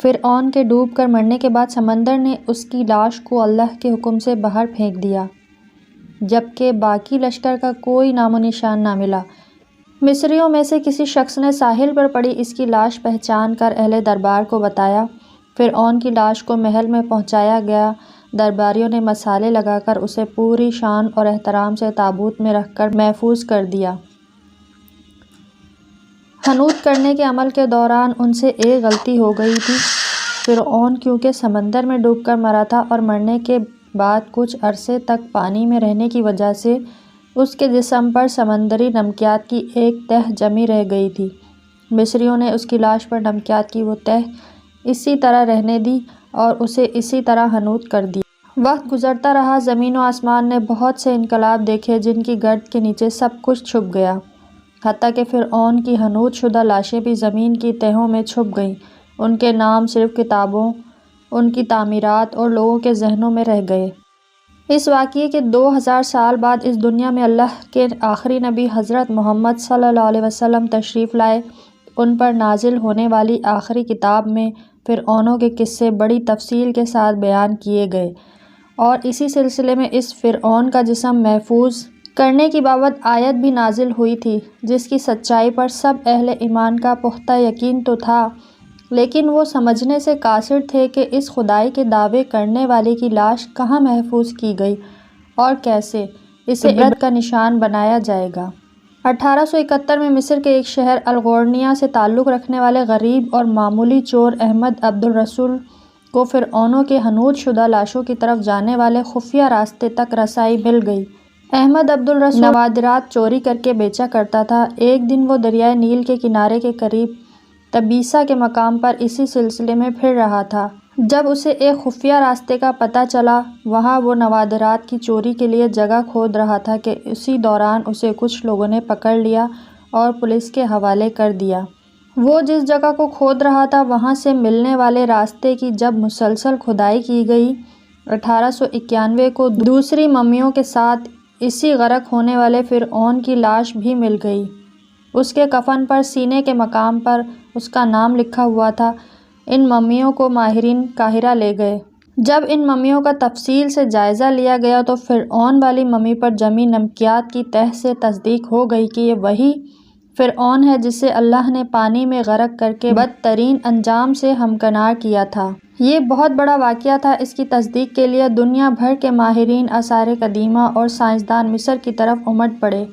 فرعون کے ڈوب کر مرنے کے بعد سمندر نے اس کی لاش کو اللہ کے حکم سے باہر پھینک دیا، جبکہ باقی لشکر کا کوئی نام و نشان نہ ملا۔ مصریوں میں سے کسی شخص نے ساحل پر پڑی اس کی لاش پہچان کر اہل دربار کو بتایا۔ فرعون کی لاش کو محل میں پہنچایا گیا۔ درباریوں نے مسالے لگا کر اسے پوری شان اور احترام سے تابوت میں رکھ کر محفوظ کر دیا۔ حنوط کرنے کے عمل کے دوران ان سے ایک غلطی ہو گئی تھی۔ فرعون کیونکہ سمندر میں ڈوب کر مرا تھا اور مرنے کے بعد کچھ عرصے تک پانی میں رہنے کی وجہ سے اس کے جسم پر سمندری نمکیات کی ایک تہ جمی رہ گئی تھی۔ مصریوں نے اس کی لاش پر نمکیات کی وہ تہ اسی طرح رہنے دی اور اسے اسی طرح حنوط کر دیا۔ وقت گزرتا رہا، زمین و آسمان نے بہت سے انقلاب دیکھے جن کی گرد کے نیچے سب کچھ چھپ گیا، حتیٰ کہ فرعون کی حنوط شدہ لاشیں بھی زمین کی تہوں میں چھپ گئیں۔ ان کے نام صرف کتابوں، ان کی تعمیرات اور لوگوں کے ذہنوں میں رہ گئے۔ اس واقعے کے 2000 سال بعد اس دنیا میں اللہ کے آخری نبی حضرت محمد صلی اللہ علیہ وسلم تشریف لائے۔ ان پر نازل ہونے والی آخری کتاب میں فرعونوں کے قصے بڑی تفصیل کے ساتھ بیان کیے گئے، اور اسی سلسلے میں اس فرعون کا جسم محفوظ کرنے کی بابت آیت بھی نازل ہوئی تھی، جس کی سچائی پر سب اہل ایمان کا پختہ یقین تو تھا، لیکن وہ سمجھنے سے قاصر تھے کہ اس خدائی کے دعوے کرنے والے کی لاش کہاں محفوظ کی گئی اور کیسے اسے عبرت کا نشان بنایا جائے گا۔ 1871 میں مصر کے ایک شہر الغورنیہ سے تعلق رکھنے والے غریب اور معمولی چور احمد عبد الرسول کو فرعونوں کے حنوط شدہ لاشوں کی طرف جانے والے خفیہ راستے تک رسائی مل گئی۔ احمد عبد الرسول نوادرات چوری کر کے بیچا کرتا تھا۔ ایک دن وہ دریائے نیل کے کنارے کے قریب تبیسا کے مقام پر اسی سلسلے میں پھر رہا تھا، جب اسے ایک خفیہ راستے کا پتہ چلا۔ وہاں وہ نوادرات کی چوری کے لیے جگہ کھود رہا تھا کہ اسی دوران اسے کچھ لوگوں نے پکڑ لیا اور پولیس کے حوالے کر دیا۔ وہ جس جگہ کو کھود رہا تھا وہاں سے ملنے والے راستے کی جب مسلسل کھدائی کی گئی، 1891 کو دوسری ممیوں کے ساتھ اسی غرق ہونے والے فرعون کی لاش بھی مل گئی۔ اس کے کفن پر سینے کے مقام پر اس کا نام لکھا ہوا تھا۔ ان ممیوں کو ماہرین قاہرہ لے گئے۔ جب ان ممیوں کا تفصیل سے جائزہ لیا گیا تو فرعون والی ممی پر جمی نمکیات کی تہ سے تصدیق ہو گئی کہ یہ وہی فرعون ہے جسے اللہ نے پانی میں غرق کر کے بدترین انجام سے ہمکنار کیا تھا۔ یہ بہت بڑا واقعہ تھا۔ اس کی تصدیق کے لیے دنیا بھر کے ماہرین آثار قدیمہ اور سائنسدان مصر کی طرف امٹ پڑے۔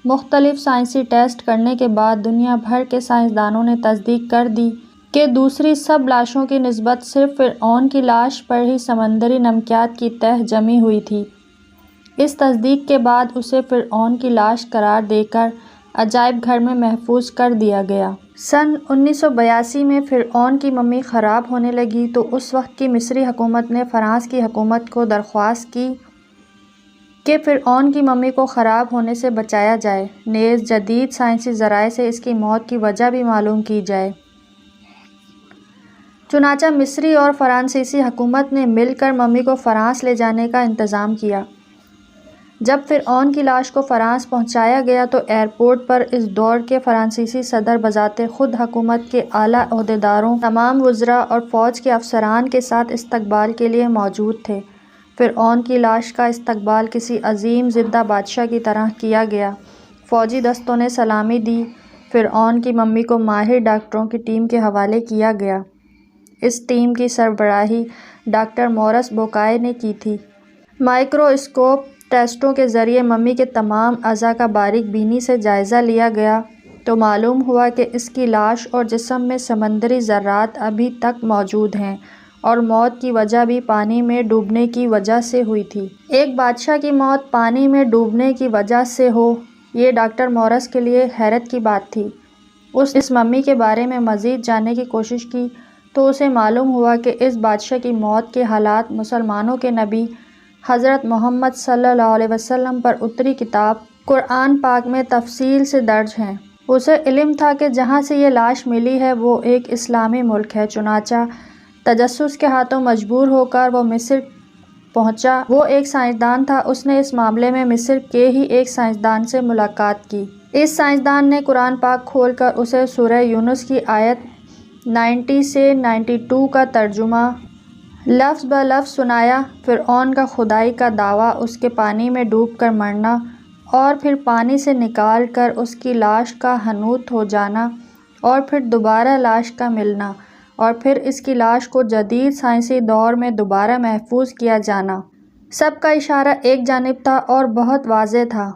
مختلف سائنسی ٹیسٹ کرنے کے بعد دنیا بھر کے سائنسدانوں نے تصدیق کر دی کہ دوسری سب لاشوں کی نسبت صرف فرعون کی لاش پر ہی سمندری نمکیات کی تہ جمی ہوئی تھی۔ اس تصدیق کے بعد اسے فرعون کی لاش قرار دے کر عجائب گھر میں محفوظ کر دیا گیا۔ سن 1982 میں فرعون کی ممی خراب ہونے لگی تو اس وقت کی مصری حکومت نے فرانس کی حکومت کو درخواست کی کہ فرعون کی ممی کو خراب ہونے سے بچایا جائے، نیز جدید سائنسی ذرائع سے اس کی موت کی وجہ بھی معلوم کی جائے۔ چنانچہ مصری اور فرانسیسی حکومت نے مل کر ممی کو فرانس لے جانے کا انتظام کیا۔ جب فرعون کی لاش کو فرانس پہنچایا گیا تو ایئرپورٹ پر اس دور کے فرانسیسی صدر بذات خود حکومت کے اعلیٰ عہدیداروں، تمام وزراء اور فوج کے افسران کے ساتھ استقبال کے لیے موجود تھے۔ فرعون کی لاش کا استقبال کسی عظیم زندہ بادشاہ کی طرح کیا گیا۔ فوجی دستوں نے سلامی دی۔ فرعون کی ممی کو ماہر ڈاکٹروں کی ٹیم کے حوالے کیا گیا۔ اس ٹیم کی سربراہی ڈاکٹر مورس بوکائے نے کی تھی۔ مائکرواسکوپ ٹیسٹوں کے ذریعے ممی کے تمام اعضاء کا باریک بینی سے جائزہ لیا گیا تو معلوم ہوا کہ اس کی لاش اور جسم میں سمندری ذرات ابھی تک موجود ہیں اور موت کی وجہ بھی پانی میں ڈوبنے کی وجہ سے ہوئی تھی۔ ایک بادشاہ کی موت پانی میں ڈوبنے کی وجہ سے ہو، یہ ڈاکٹر مورس کے لیے حیرت کی بات تھی۔ اس ممی کے بارے میں مزید جاننے کی کوشش کی تو اسے معلوم ہوا کہ اس بادشاہ کی موت کے حالات مسلمانوں کے نبی حضرت محمد صلی اللہ علیہ وسلم پر اتری کتاب قرآن پاک میں تفصیل سے درج ہیں۔ اسے علم تھا کہ جہاں سے یہ لاش ملی ہے وہ ایک اسلامی ملک ہے، چنانچہ تجسس کے ہاتھوں مجبور ہو کر وہ مصر پہنچا۔ وہ ایک سائنسدان تھا۔ اس نے اس معاملے میں مصر کے ہی ایک سائنسدان سے ملاقات کی۔ اس سائنسدان نے قرآن پاک کھول کر اسے سورہ یونس کی آیت 90 سے 92 کا ترجمہ لفظ بہ لفظ سنایا۔ فرعون کا خدائی کا دعویٰ، اس کے پانی میں ڈوب کر مرنا اور پھر پانی سے نکال کر اس کی لاش کا حنوط ہو جانا اور پھر دوبارہ لاش کا ملنا اور پھر اس کی لاش کو جدید سائنسی دور میں دوبارہ محفوظ کیا جانا، سب کا اشارہ ایک جانب تھا اور بہت واضح تھا: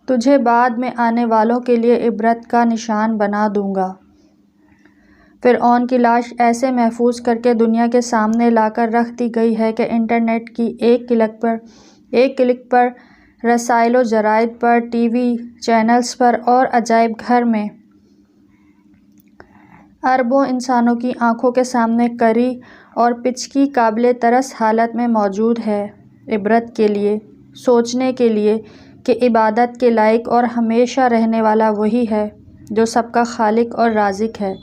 تجھے بعد میں آنے والوں کے لیے عبرت کا نشان بنا دوں گا۔ فرعون کی لاش ایسے محفوظ کر کے دنیا کے سامنے لا کر رکھ دی گئی ہے کہ انٹرنیٹ کی ایک کلک پر رسائل و جرائد پر، ٹی وی چینلز پر اور عجائب گھر میں اربوں انسانوں کی آنکھوں کے سامنے کری اور پچکی قابل ترس حالت میں موجود ہے، عبرت کے لیے، سوچنے کے لیے کہ عبادت کے لائق اور ہمیشہ رہنے والا وہی ہے جو سب کا خالق اور رازق ہے۔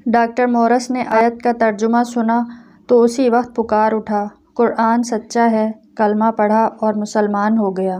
ڈاکٹر مورس نے آیت کا ترجمہ سنا تو اسی وقت پکار اٹھا، قرآن سچا ہے، کلمہ پڑھا اور مسلمان ہو گیا۔